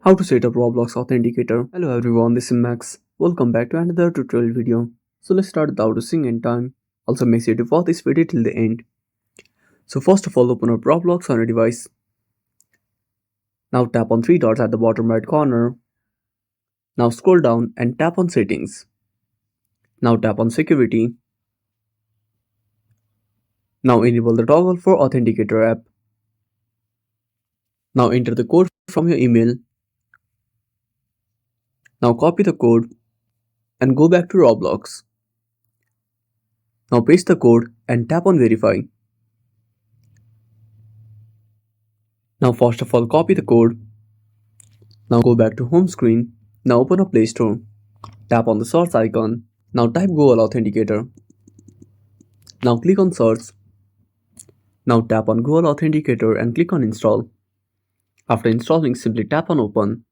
How to set up Roblox Authenticator. Hello everyone, this is Max. Welcome back to another tutorial video. So let's start without wasting any time. Also make sure to watch this video till the end. So first of all, open up Roblox on your device. Now tap on three dots at the bottom right corner. Now scroll down and tap on settings. Now tap on security. Now enable the toggle for Authenticator app. Now enter the code from your email. Now copy the code and go back to Roblox. Now paste the code and tap on verify. Now first of all copy the code. Now go back to home screen. Now open up Play Store. Tap on the search icon. Now type Google Authenticator. Now click on search. Now tap on Google Authenticator and click on install. After installing, simply tap on open.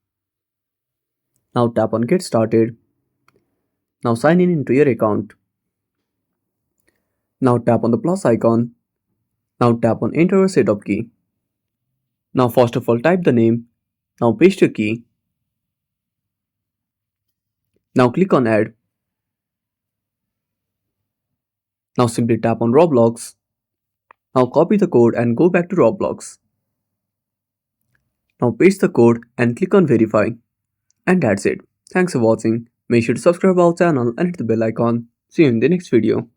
Now tap on get started. Now sign in into your account. Now tap on the plus icon. Now tap on enter a setup key. Now first of all type the name. Now paste your key. Now click on add. Now simply tap on Roblox. Now copy the code and go back to Roblox. Now paste the code and click on verify. And that's it. Thanks for watching. Make sure to subscribe our channel and hit the bell icon. See you in the next video.